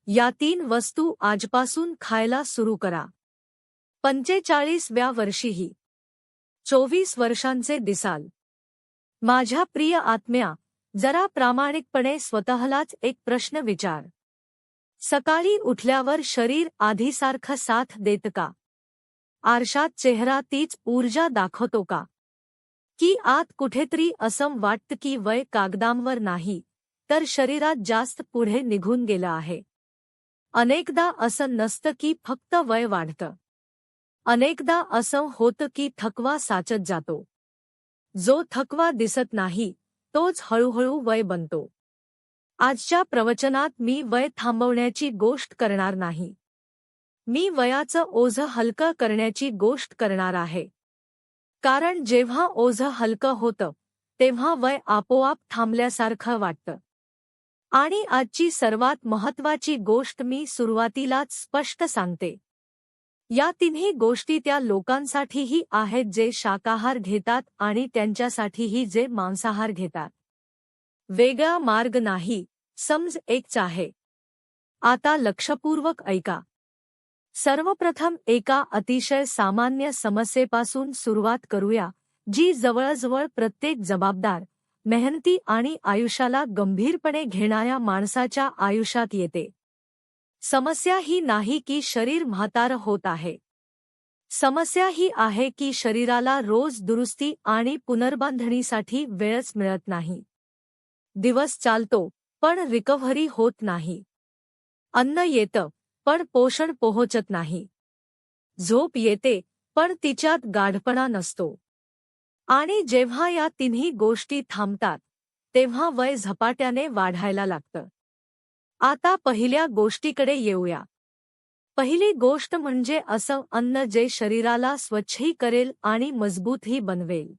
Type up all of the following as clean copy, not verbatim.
या 3 वस्तू आजपासून खायला सुरू करा. 45व्या वर्षीही 24 वर्षांचे दिसाल. माझ्या प्रिय आत्म्या, जरा प्रामाणिकपणे स्वतःलाच एक प्रश्न विचार. सकाळी उठल्यावर शरीर आधीसारखं साथ देतं का? आरशात चेहरा तीच ऊर्जा दाखवतो का? की आत कुठेतरी असं वाटतं की वय कागदांवर नाही, तर शरीरात जास्त पुढे निघून गेलं आहे. अनेकदा असं नसतं की फक्त वय वाढतं. अनेकदा असं होतं की थकवा साचत जातो. जो थकवा दिसत नाही, तोच हळूहळू वय बनतो. आजच्या प्रवचनात मी वय थांबवण्याची गोष्ट करणार नाही. मी वयाचं ओझं हलकं करण्याची गोष्ट करणार आहे. कारण जेव्हा ओझं हलकं होतं, तेव्हा वय आपोआप थांबल्यासारखं वाटतं. आणि आजची सर्वात महत्त्वाची गोष्ट मी सुरुवातीलाच स्पष्ट सांगते. या तिन्ही गोष्टी त्या लोकांसाठीही आहेत जे शाकाहार घेतात आणि त्यांच्यासाठीही जे मांसाहार घेतात. वेगळा मार्ग नाही, समज एकच आहे. आता लक्षपूर्वक ऐका. सर्वप्रथम एका अतिशय सामान्य समस्येपासून सुरुवात करूया, जी जवळजवळ प्रत्येक जबाबदार, मेहनती आणि आयुष्याला गंभीरपणे घेणाऱ्या माणसाच्या आयुष्यात येते. समस्या ही नाही की शरीर म्हातारं होत आहे. समस्या ही आहे की शरीराला रोज दुरुस्ती आणि पुनर्बांधणीसाठी वेळच मिळत नाही. दिवस चालतो, पण रिकव्हरी होत नाही. अन्न येतं, पण पोषण पोहोचत नाही. झोप येते, पण तिच्यात गाढपणा नसतो. आणि जेव्हा या तिन्ही गोष्टी थांबतात, तेव्हा वय झपाट्याने वाढायला लागतं. आता पहिल्या गोष्टीकडे येऊया. पहिली गोष्ट म्हणजे असं अन्न जे शरीराला स्वच्छही करेल आणि मजबूतही बनवेल.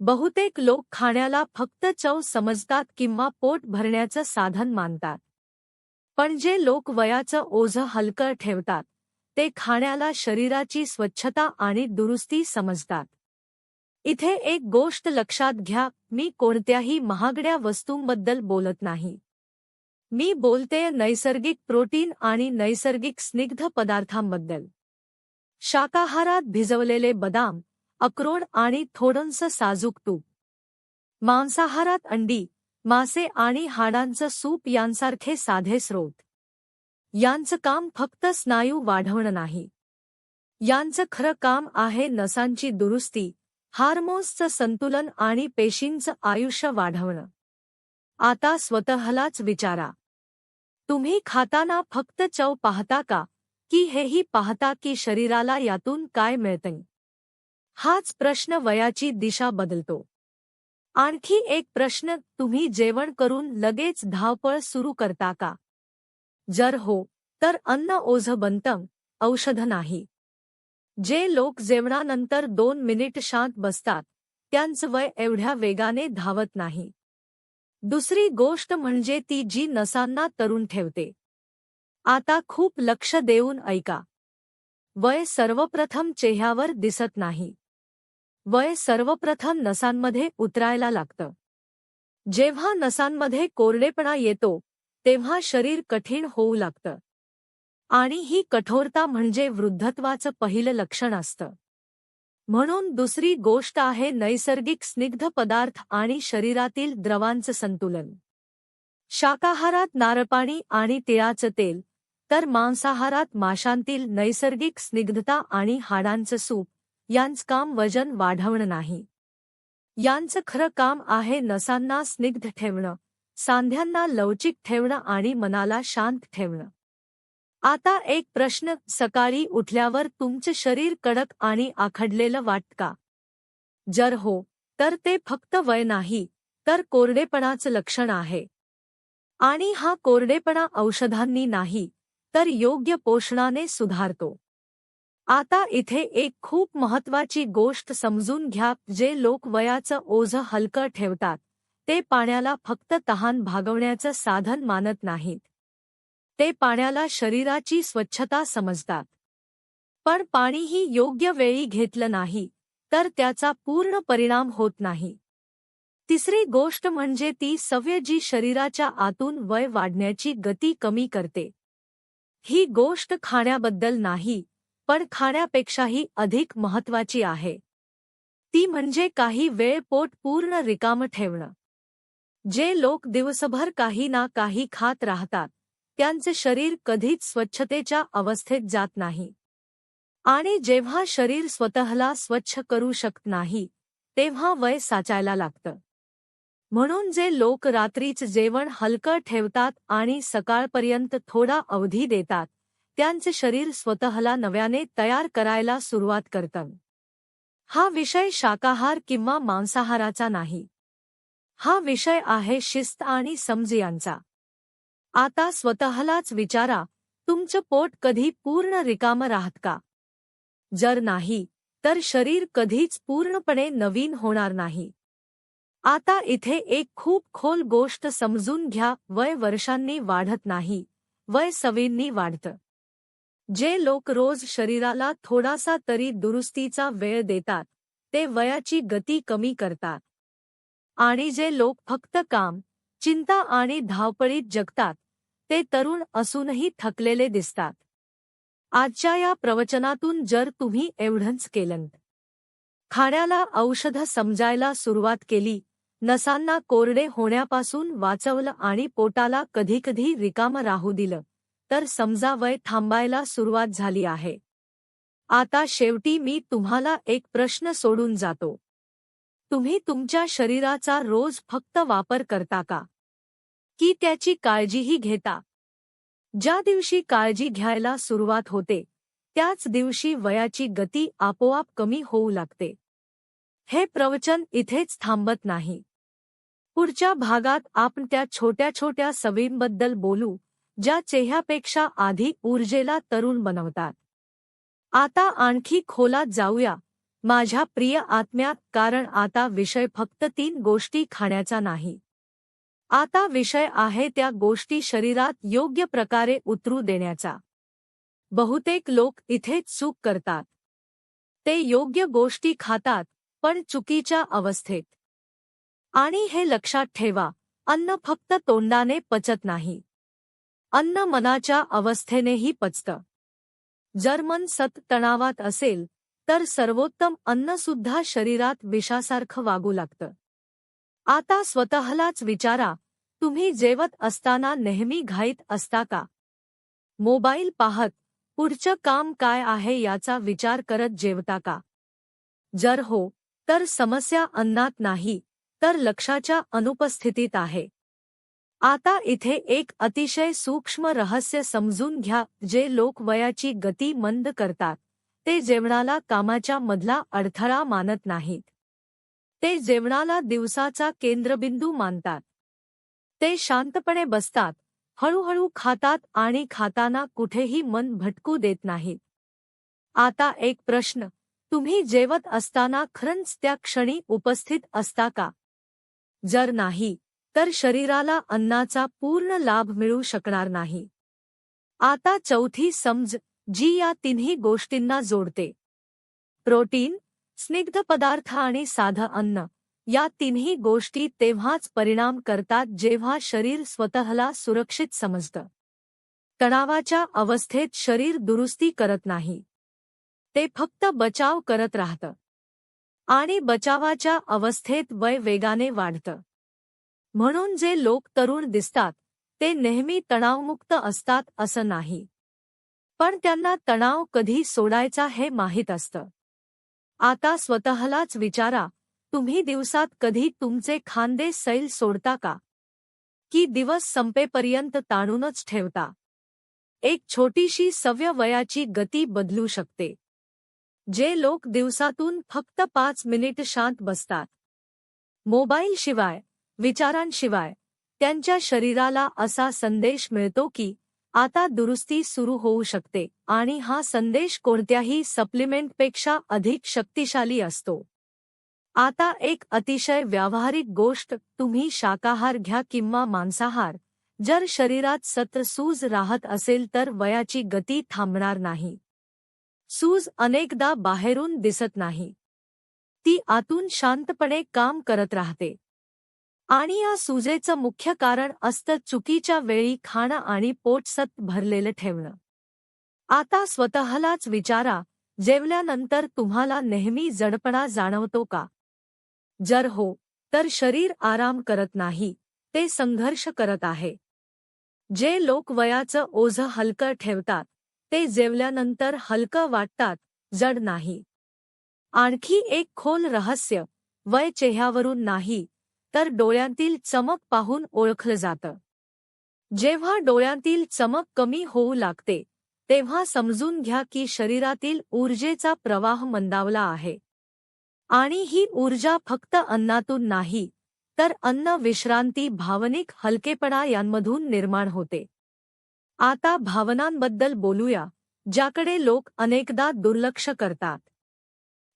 बहुतेक लोक खाण्याला फक्त चव समजतात किंवा पोट भरण्याचं साधन मानतात. पण जे लोक वयाचं ओझं हलकं ठेवतात, ते खाण्याला शरीराची स्वच्छता आणि दुरुस्ती समजतात. इथे एक गोष्ट लक्षात घ्या, मी कोणत्याही महागड्या वस्तूंबद्दल बोलत नाही. मी बोलते नैसर्गिक प्रोटीन आणि नैसर्गिक स्निग्ध पदार्थांबद्दल. शाकाहारात भिजवलेले बदाम, अक्रोड आणि थोडंसं साजूक तूप. मांसाहारात अंडी, मासे आणि हाडांचं सूप यांसारखे साधे स्रोत. यांचं काम फक्त स्नायू वाढवणं नाही. यांचं खरं काम आहे नसांची दुरुस्ती, हार्मोन्सचं संतुलन आणि पेशींचं आयुष्य वाढवणं. आता स्वतःलाच विचारा. तुम्ही खाताना फक्त चव पाहता का, की हेही पाहता की शरीराला यातून काय मिळतंय? हाच प्रश्न वयाची दिशा बदलतो. आणखी एक प्रश्न, तुम्ही जेवण करून लगेच धावपळ सुरू करता का? जर हो, तर अन्न ओझं बनतं, औषध नाही. जे लोक जेवणानंतर 2 मिनिट शांत बसतात, त्यांचं वय एवढ्या वेगाने धावत नाही. दुसरी गोष्ट म्हणजे ती जी नसांना तरुण ठेवते. आता खूप लक्ष देऊन ऐका. वय सर्वप्रथम चेहऱ्यावर दिसत नाही. वय सर्वप्रथम नसांमध्ये उतरायला लागतं. जेव्हा नसांमध्ये कोरडेपणा येतो, तेव्हा शरीर कठीण होऊ लागतं. आणि ही कठोरता म्हणजे वृद्धत्वाचं पहिलं लक्षण असतं. म्हणून दुसरी गोष्ट आहे नैसर्गिक स्निग्ध पदार्थ आणि शरीरातील द्रवांचं संतुलन. शाकाहारात नारळपाणी आणि तिळाचं तेल, तर मांसाहारात माशांतील नैसर्गिक स्निग्धता आणि हाडांचं सूप. यांचं काम वजन वाढवणं नाही. यांचं खरं काम आहे नसांना स्निग्ध ठेवणं, सांध्यांना लवचिक ठेवणं आणि मनाला शांत ठेवणं. आता एक प्रश्न, सकाळी उठल्यावर तुमचं शरीर कडक आणि आखडलेलं वाटतं का? जर हो, तर ते फक्त वय नाही, तर कोरडेपणाचं लक्षण आहे. आणि हा कोरडेपणा औषधांनी नाही, तर योग्य पोषणाने सुधारतो. आता इथे एक खूप महत्त्वाची गोष्ट समजून घ्या, जे लोक वयाचं ओझं हलकं ठेवतात, ते पाण्याला फक्त तहान भागवण्याचं साधन मानत नाहीत. ते पाण्याला शरीराची स्वच्छता समजतात. पण पाणीही योग्य वेळी घेतलं नाही, तर त्याचा पूर्ण परिणाम होत नाही. तिसरी गोष्ट म्हणजे ती सवय जी शरीराच्या आतून वय वाढण्याची गती कमी करते. ही गोष्ट खाण्याबद्दल नाही, पण खाण्यापेक्षाही अधिक महत्त्वाची आहे. ती म्हणजे काही वेळ पोट पूर्ण रिकामं ठेवणं. जे लोक दिवसभर काही ना काही खात राहतात, त्यांचे शरीर कधीच स्वच्छतेच्या अवस्थेत जात नाही. आणि जेव्हा शरीर स्वतःला स्वच्छ करू शकत नाही, तेव्हा वय साचायला लागतं. म्हणून जे लोक रात्रीच जेवण हलकं ठेवतात आणि सकाळपर्यंत थोडा अवधी देतात, त्यांचे शरीर स्वतःला नव्याने तयार करायला सुरुवात करतं. हा विषय शाकाहार किंवा मांसाहाराचा नाही. हा विषय आहे शिस्त आणि समज यांचा. आता स्वतःलाच विचारा, तुमचं पोट कधी पूर्ण रिकामं राहत का? जर नाही, तर शरीर कधीच पूर्णपणे नवीन होणार नाही. आता इथे एक खूप खोल गोष्ट समजून घ्या, वय वर्षांनी वाढत नाही, वय सवयींनी वाढतं. जे लोक रोज शरीराला थोडासा तरी दुरुस्तीचा वेळ देतात, ते वयाची गती कमी करतात. आणि जे लोक फक्त काम, चिंता आणि धावपळीत जगतात, ते तरुण असूनही थकलेले दिसतात. आजच्या या प्रवचनातून जर तुम्ही एवढंच केलंत, खाण्याला औषध समजायला सुरुवात केली, नसांना कोरडे होण्यापासून वाचवलं आणि पोटाला कधीकधी रिकामं राहू दिलं, तर समजा वय थांबायला सुरुवात झाली आहे. आता शेवटी मी तुम्हाला एक प्रश्न सोडून जातो. तुम्ही तुमच्या शरीराचा रोज फक्त वापर करता का? की त्याची काळजीही घेता? ज्या दिवशी काळजी घ्यायला सुरुवात होते, त्याच दिवशी वयाची गती आपोआप कमी होऊ लागते. हे प्रवचन इथेच थांबत नाही. पुढच्या भागात आपण त्या छोट्या छोट्या सवयींबद्दल बोलू, ज्या चेहऱ्यापेक्षा आधी ऊर्जेला तरुण बनवतात. आता आणखी खोलात जाऊया, माझ्या प्रिय आत्म्यात, कारण आता विषय फक्त 3 गोष्टी खाण्याचा नाही. आता विषय आहे त्या गोष्टी शरीरात योग्य प्रकारे उतरू देण्याचा. बहुतेक लोक इथेच चूक करतात. ते योग्य गोष्टी खातात, पण चुकीच्या अवस्थेत. आणि हे लक्षात ठेवा, अन्न फक्त तोंडाने पचत नाही. अन्न मनाच्या अवस्थेनेही पचतं. जर मन सतत तणावात असेल, तर सर्वोत्तम अन्नसुद्धा शरीरात विषासारखं वागू लागतं. आता स्वतःलाच विचारा, तुम्ही जेवत असताना नेहमी घाईत असता का? मोबाईल पाहत, पुढचं काम काय आहे याचा विचार करत जेवता का? जर हो, तर समस्या अन्नात नाही, तर लक्षाच्या अनुपस्थितीत आहे. आता इथे एक अतिशय सूक्ष्म रहस्य समजून घ्या, जे लोक वयाची गती मंद करतात, ते जेवणाला कामाच्या मधला अडथळा मानत नाहीत. ते जेवणाला दिवसाचा केंद्रबिंदू मानतात. ते शांतपणे बसतात, हळूहळू खातात आणि खाताना कुठेही मन भटकू देत नाहीत. आता एक प्रश्न, तुम्ही जेवत असताना खरंच त्या क्षणी उपस्थित असता का? जर नाही, तर शरीराला अन्नाचा पूर्ण लाभ मिळू शकणार नाही. आता चौथी समज, जी या तिन्ही गोष्टींना जोडते. प्रोटीन, स्निग्ध पदार्थ आणि साधं अन्न, या तिन्ही गोष्टी तेव्हाच परिणाम करतात जेव्हा शरीर स्वतःला सुरक्षित समजतं. तणावाच्या अवस्थेत शरीर दुरुस्ती करत नाही. ते फक्त बचाव करत राहतं. आणि बचावाच्या अवस्थेत वय वेगाने वाढतं. म्हणून जे लोक तरुण दिसतात, ते नेहमी तणावमुक्त असतात असं नाही. पण त्यांना तणाव कधी सोडायचा हे माहीत असतं. आता स्वतःलाच विचारा, तुम्ही दिवसात कधी तुमचे खांदे सैल सोडता का? की दिवस संपेपर्यंत ताणूनच ठेवता? एक छोटीशी सवय वयाची गती बदलू शकते. जे लोक दिवसातून फक्त 5 मिनिट शांत बसतात, मोबाईलशिवाय, विचारांशिवाय, त्यांच्या शरीराला असा संदेश मिळतो की आता दुरुस्ती सुरू होऊ शकते, आणि हा संदेश कोणत्याही सप्लिमेंटपेक्षा अधिक शक्तिशाली असतो. आता एक अतिशय व्यावहारिक गोष्ट, तुम्ही शाकाहार घ्या किंवा मांसाहार, जर शरीरात सतत सूज राहत असेल तर वयाची गती थांबणार नाही. सूज अनेकदा बाहेरून दिसत नाही. ती आतून शांतपणे काम करत राहते. आणि या सूजेचं मुख्य कारण असतं चुकीच्या वेळी खाणं आणि पोट सतत भरलेलं ठेवणं. आता स्वतःलाच विचारा, जेवल्यानंतर तुम्हाला नेहमी जडपणा जाणवतो का? जर हो, तर शरीर आराम करत नाही, ते संघर्ष करत आहे. जे लोक वयाचं ओझं हलकं ठेवतात, ते जेवल्यानंतर हलकं वाटतात, जड नाही. आणखी एक खोल रहस्य, वय चेहऱ्यावरून नाही, तर डोळ्यांतील चमक पाहून ओळखलं जातं. जेव्हा डोळ्यांतील चमक कमी होऊ लागते, तेव्हा समजून घ्या की शरीरातील ऊर्जेचा प्रवाह मंदावला आहे. आणि ही ऊर्जा फक्त अन्नातून नाही, तर अन्न, विश्रांती, भावनिक हलकेपणा यांमधून निर्माण होते. आता भावनांबद्दल बोलूया, ज्याकडे लोक अनेकदा दुर्लक्ष करतात.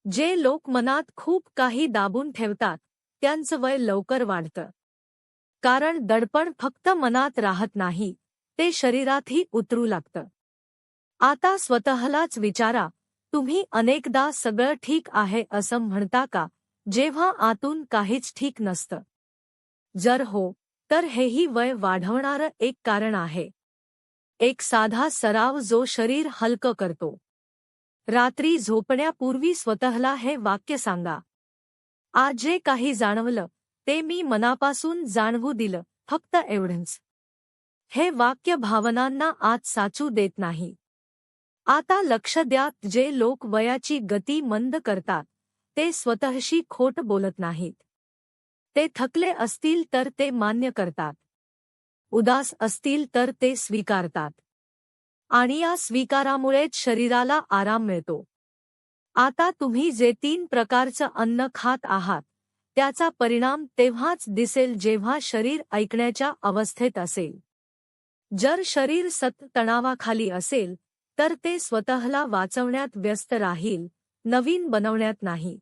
जे लोक मनात खूप काही दाबून ठेवतात, त्यांचं वय लवकर वाढतं. कारण दडपण फक्त मनात राहत नाही, ते शरीरातही उतरू लागतं. आता स्वतःलाच विचारा, तुम्ही अनेकदा सगळं ठीक आहे असं म्हणता का, जेव्हा आतून काहीच ठीक नसतं? जर हो, तर हेही वय वाढवणारं एक कारण आहे. एक साधा सराव जो शरीर हलकं करतो. रात्री झोपण्यापूर्वी स्वतःला हे वाक्य सांगा, आज जे काही जाणवलं, ते मी मनापासून जाणवू दिलं, फक्त एवढंच. हे वाक्य भावनांना आत साचू देत नाही. आता लक्ष द्या, जे लोक वयाची गती मंद करतात, ते स्वतःशी खोट बोलत नाहीत. ते थकले असतील तर ते मान्य करतात. उदास असतील तर ते स्वीकारतात. आणि या स्वीकारामुळेच शरीराला आराम मिळतो. आता तुम्ही जे 3 प्रकारचं अन्न खात आहात, त्याचा परिणाम तेव्हाच दिसेल जेव्हा शरीर ऐकण्याच्या अवस्थेत असेल. जर शरीर सतत तणावाखाली असेल, तर ते स्वतःला वाचवण्यात व्यस्त राहील, नवीन बनवण्यात नाही.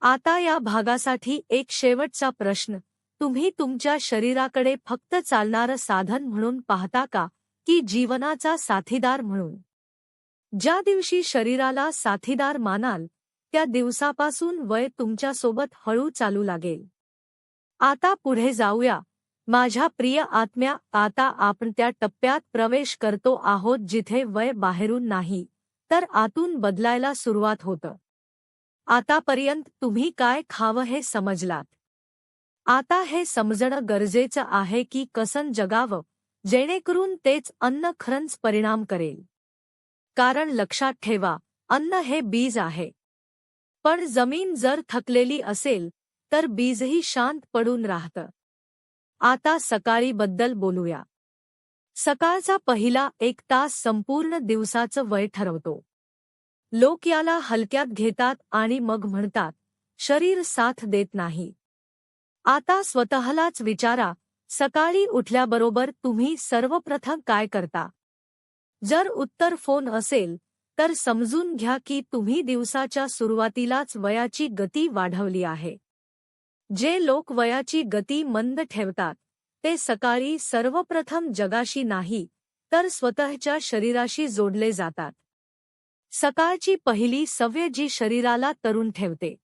आता या भागासाठी एक शेवटचा प्रश्न, तुम्ही तुमच्या शरीराकडे फक्त चालणारं साधन म्हणून पाहता का, की जीवनाचा साथीदार म्हणून? ज्या दिवशी शरीराला साथीदार मानाल, त्या दिवसापासून वय तुमच्यासोबत हळू चालू लागेल. आता पुढे जाऊया, माझ्या प्रिय आत्म्या. आता आपण त्या टप्प्यात प्रवेश करतो आहोत जिथे वय बाहेरून नाही, तर आतून बदलायला सुरुवात होतं. आतापर्यंत तुम्ही काय खावं हे समजलात. आता हे समजणं गरजेचं आहे की कसं जगावं, जेणेकरून तेच अन्न खरंच परिणाम करेल. कारण लक्षात ठेवा, अन्न हे बीज आहे. पण जमीन जर थकलेली असेल, तर बीजही शांत पडून राहतं. आता सकाळी बद्दल बोलूया. सकाळचा पहिला 1 तास संपूर्ण दिवसाचं वय ठरवतो. लोक याला हलक्यात घेतात आणि मग म्हणतात, शरीर साथ देत नाही. आता स्वतःलाच विचारा, सकाळी उठल्याबरोबर तुम्ही सर्वप्रथम काय करता? जर उत्तर फोन असेल, तर समजून घ्या की तुम्ही दिवसाच्या सुरुवातीलाच वयाची गती वाढवली आहे. जे लोक वयाची गती मंद ठेवतात, ते सकाळी सर्वप्रथम जगाशी नाही, तर स्वतःच्या शरीराशी जोडले जातात. सकाळची पहिली सवय जी शरीराला तरुण ठेवते.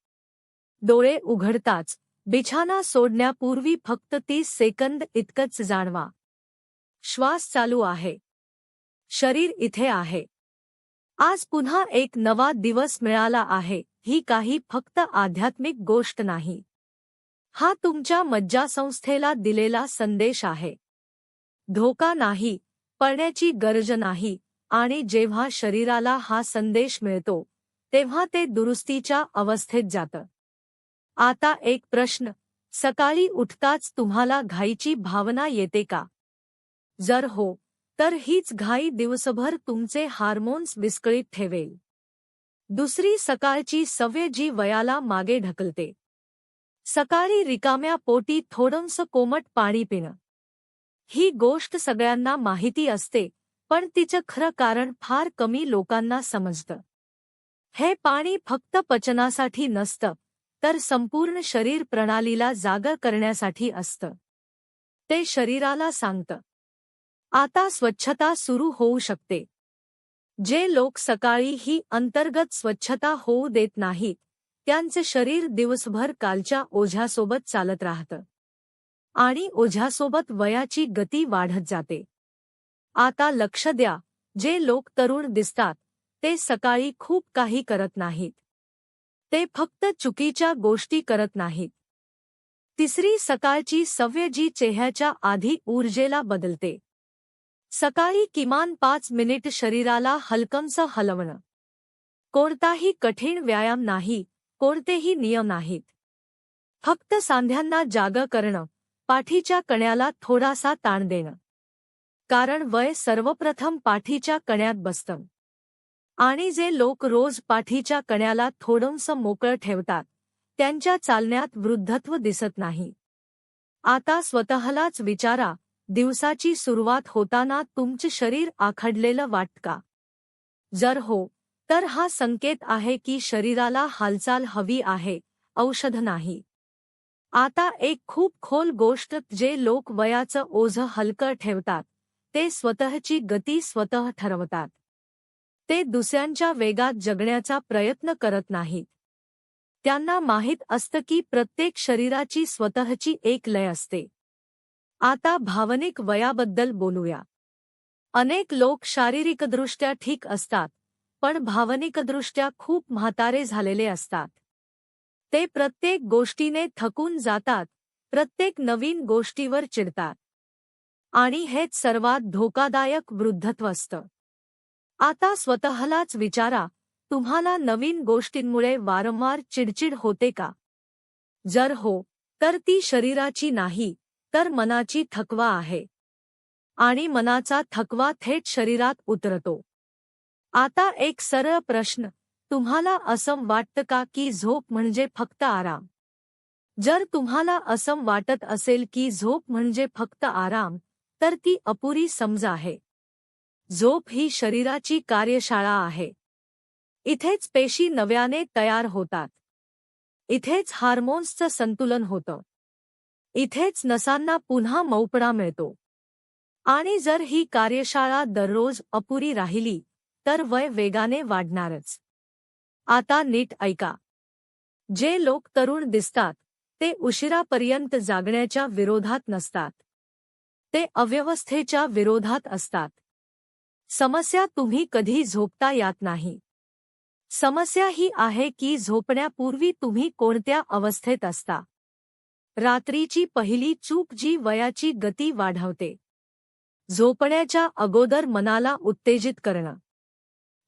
डोळे उघडताच, बिछाना सोडण्यापूर्वी फक्त 30 सेकंद इतकंच जाणवा. श्वास चालू आहे. शरीर इथे आहे. आज पुन्हा एक नवा दिवस मिळाला आहे. ही काही फक्त आध्यात्मिक गोष्ट नाही. हा तुमच्या मज्जासंस्थेला दिलेला संदेश आहे. धोका नाही, पळण्याची गरज नाही, आणि जेव्हा शरीराला हा संदेश मिळतो, तेव्हा ते दुरुस्तीच्या अवस्थेत जातं. आता एक प्रश्न, सकाळी उठताच तुम्हाला घाईची भावना येते का? जर हो, तर हीच घाई दिवसभर तुमचे हार्मोन्स विस्कळीत ठेवेल. दुसरी सकाळची सवय जी वयाला मागे ढकलते. सकाळी रिकाम्या पोटी थोडंसं कोमट पाणी पिणं. ही गोष्ट सगळ्यांना माहिती असते, पण तिचं खरं कारण फार कमी लोकांना समजतं. हे पाणी फक्त पचनासाठी नसतं, तर संपूर्ण शरीर प्रणालीला जागा करण्यासाठी असतं. ते शरीराला सांगतं, आता स्वच्छता सुरू होऊ शकते. जे लोक सकाळी ही अंतर्गत स्वच्छता होऊ देत नाहीत, त्यांचे शरीर दिवसभर कालच्या ओझ्यासोबत चालत राहतं. आणि ओझ्यासोबत वयाची गती वाढत जाते. आता लक्ष द्या, जे लोक तरुण दिसतात ते सकाळी खूप काही करत नाहीत. ते फक्त चुकीच्या गोष्टी करत नाहीत. तिसरी सकाळची सवय जी चेहऱ्याच्या आधी ऊर्जेला बदलते. सकाळी किमान 5 मिनिट शरीराला हलकंसं हलवणं. कोणताही कठीण व्यायाम नाही, कोणतेही नियम नाहीत. फक्त सांध्यांना जाग करणं, पाठीच्या कण्याला थोडासा ताण देणं. कारण वय सर्वप्रथम पाठीच्या कण्यात बसतं. आणि जे लोक रोज पाठीच्या कण्याला थोडंसं मोकळं ठेवतात, त्यांच्या चालण्यात वृद्धत्व दिसत नाही. आता स्वतःलाच विचारा, दिवसाची सुरुवात होताना तुमचं शरीर आखडलेलं वाटतं का? जर हो, तर हा संकेत आहे की शरीराला हालचाल हवी आहे, औषध नाही. आता एक खूप खोल गोष्ट, जे लोक वयाचं ओझं हलकं ठेवतात, ते स्वतःची गती स्वतः ठरवतात. ते दुसऱ्यांच्या वेगात जगण्याचा प्रयत्न करत नाहीत. त्यांना माहीत असतं की प्रत्येक शरीराची स्वतःची एक लय असते. आता भावनिक वयाबद्दल बोलूया. अनेक लोक शारीरिकदृष्ट्या ठीक असतात, पण भावनिकदृष्ट्या खूप म्हातारे झालेले असतात. ते प्रत्येक गोष्टीने थकून जातात, प्रत्येक नवीन गोष्टीवर चिडतात. आणि हेच सर्वात धोकादायक वृद्धत्व असतं. आता स्वतःलाच विचारा, तुम्हाला नवीन गोष्टींमुळे वारंवार चिडचिड होते का? जर हो, तर ती शरीराची नाही, तर मनाची थकवा आहे. आणि मनाचा थकवा थेट शरीरात उतरतो. आता एक सरळ प्रश्न, तुम्हाला असं वाटतं का की झोप म्हणजे फक्त आराम? जर तुम्हाला असं वाटत असेल की झोप म्हणजे फक्त आराम, तर ती अपुरी समज आहे. झोप ही शरीराची कार्यशाळा आहे. इथेच पेशी नव्याने तयार होतात. इथेच हार्मोन्सचं संतुलन होतं. इथेच नसांना पुन्हा मौपणा मिळतो. आणि जर ही कार्यशाळा दररोज अपुरी राहिली, तर वय वेगाने वाढणारच. आता नीट ऐका. जे लोक तरुण दिसतात, ते उशिरापर्यंत जागण्याच्या विरोधात नसतात. ते अव्यवस्थेच्या विरोधात असतात. समस्या तुम्ही कधी झोपता येत नाही. समस्या ही आहे की झोपण्यापूर्वी तुम्ही कोणत्या अवस्थेत असता. रात्रीची पहिली चूक जी वयाची गती वाढवते. झोपण्याच्या अगोदर मनाला उत्तेजित करणं.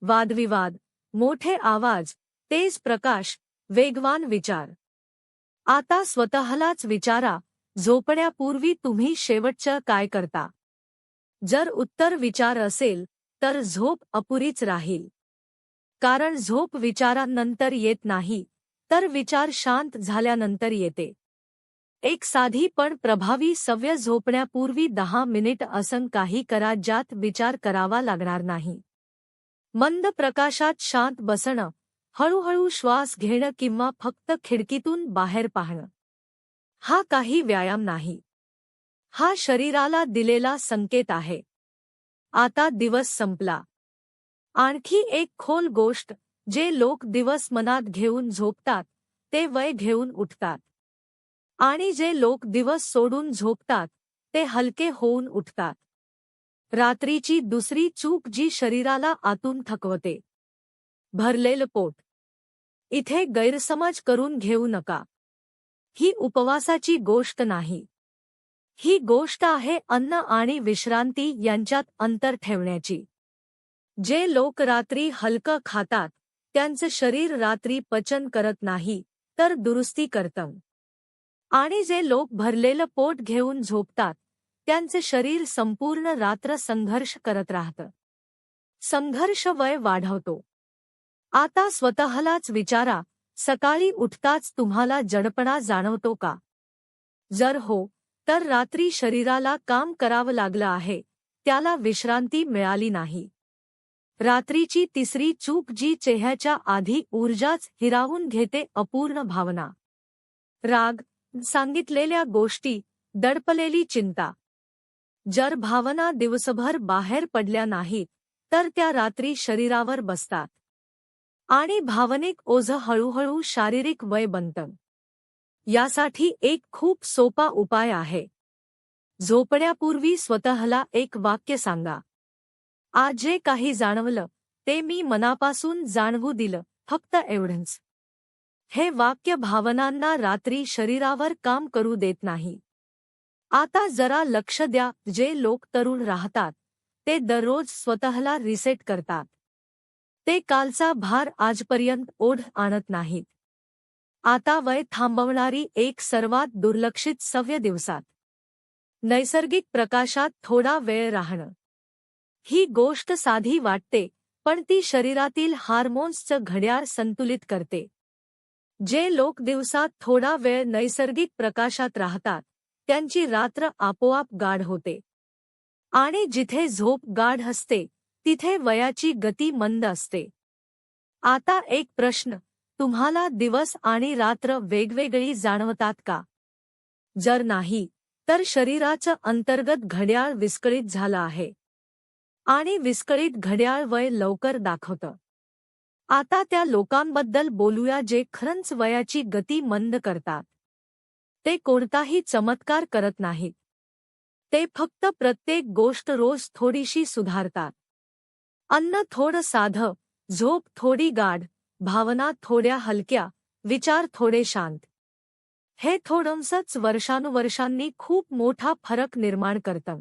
वादविवाद, मोठे आवाज, तेज प्रकाश, वेगवान विचार. आता स्वतःलाच विचारा, झोपण्यापूर्वी तुम्ही शेवटचं काय करता? जर उत्तर विचार असेल, तर झोप अपुरीच राहील. कारण झोप विचारांनंतर येत नाही, तर विचार शांत झाल्यानंतर येते. एक साधी पण प्रभावी सवय, झोपण्यापूर्वी 10 मिनिट असं काही करा ज्यात विचार करावा लागणार नाही. मंद प्रकाशात शांत बसणं, हळूहळू श्वास घेणं किंवा फक्त खिडकीतून बाहेर पाहणं. हा काही व्यायाम नाही. हा शरीराला दिलेला संकेत आहे. आता दिवस संपला. आणखी एक खोल गोष्ट, जे लोक दिवस मनात घेऊन झोपतात, ते वय घेऊन उठतात. आणि जे लोक दिवस सोडून झोपतात, ते हलके होऊन उठतात. रात्रीची दुसरी चूक जी शरीराला आतून थकवते. भरलेलं पोट. इथे गैरसमज करून घेऊ नका. ही उपवासाची गोष्ट नाही. ही गोष्ट आहे अन्न आणि विश्रांती यांच्यात अंतर ठेवण्याची. जे लोक रात्री हलकं खातात, त्यांचं शरीर रात्री पचन करत नाही, तर दुरुस्ती करतं. आणि जे लोक भरलेलं पोट घेऊन झोपतात, त्यांचं शरीर संपूर्ण रात्र संघर्ष करत राहतं. संघर्ष वय वाढवतो. आता स्वतःलाच विचारा, सकाळी उठताच तुम्हाला जडपणा जाणवतो का? जर हो, तर रात्री शरीराला काम करावं लागलं आहे, त्याला विश्रांती मिळाली नाही. रात्रीची तिसरी चूक जी चेहऱ्याच्या आधी ऊर्जाच हिरावून घेते, अपूर्ण भावना. राग, सांगितलेल्या गोष्टी, दडपलेली चिंता. जर भावना दिवसभर बाहेर पडल्या नाहीत, तर त्या रात्री शरीरावर बसतात. आणि भावनिक ओझं हळूहळू शारीरिक वय बनतं. यासाठी एक खूप सोपा उपाय आहे. झोपण्यापूर्वी स्वतःला एक वाक्य सांगा. आज जे काही जाणवलं ते मी मनापासून जाणवू दिलं, फक्त एवढंच. हे वाक्य भावनांना रात्री शरीरावर काम करू देत नाही. आता जरा लक्ष द्या, जे लोक तरुण राहतात ते दररोज स्वतःला रिसेट करतात. ते कालचा भार आजपर्यंत ओढ आणत नाहीत. आता वय थांबवणारी एक सर्वात दुर्लक्षित सवय दिवसात नैसर्गिक प्रकाशात थोडा वेळ राहणं. ही गोष्ट साधी वाटते, पण ती शरीरातील हार्मोन्सचं घड्याळ संतुलित करते. जे लोक दिवसात थोडा वेळ नैसर्गिक प्रकाशात राहतात त्यांची रात्र आपोआप गाढ होते. आणि जिथे झोप गाढ असते तिथे वयाची गती मंद असते. आता एक प्रश्न, तुम्हाला दिवस आणि रात्र वेगवेगळी जाणवतात का? जर नाही, तर शरीराचं अंतर्गत घड्याळ विस्कळीत झालं आहे. आणि विस्कळीत घड्याळ वय लवकर दाखवतं. आता त्या लोकांबद्दल बोलूया जे खरंच वयाची गती मंद करतात. ते कोणताही चमत्कार करत नाहीत. ते फक्त प्रत्येक गोष्ट रोज थोडीशी सुधारतात. अन्न थोडं साधं, झोप थोडी गाढ, भावना थोड्या हलक्या, विचार थोडे शांत. हे थोडंसंच वर्षानुवर्षांनी खूप मोठा फरक निर्माण करतं.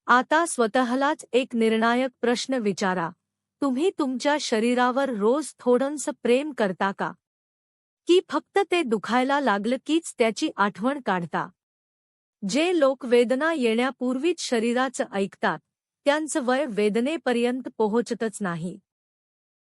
आता स्वतःलाच एक निर्णायक प्रश्न विचारा, तुम्ही तुमच्या शरीरावर रोज थोडंसं प्रेम करता का? की फक्त ते दुखायला लागलं कीच त्याची आठवण काढता? जे लोक वेदना येण्यापूर्वीच शरीराचं ऐकतात त्यांचं वय वेदनेपर्यंत पोहोचतच नाही.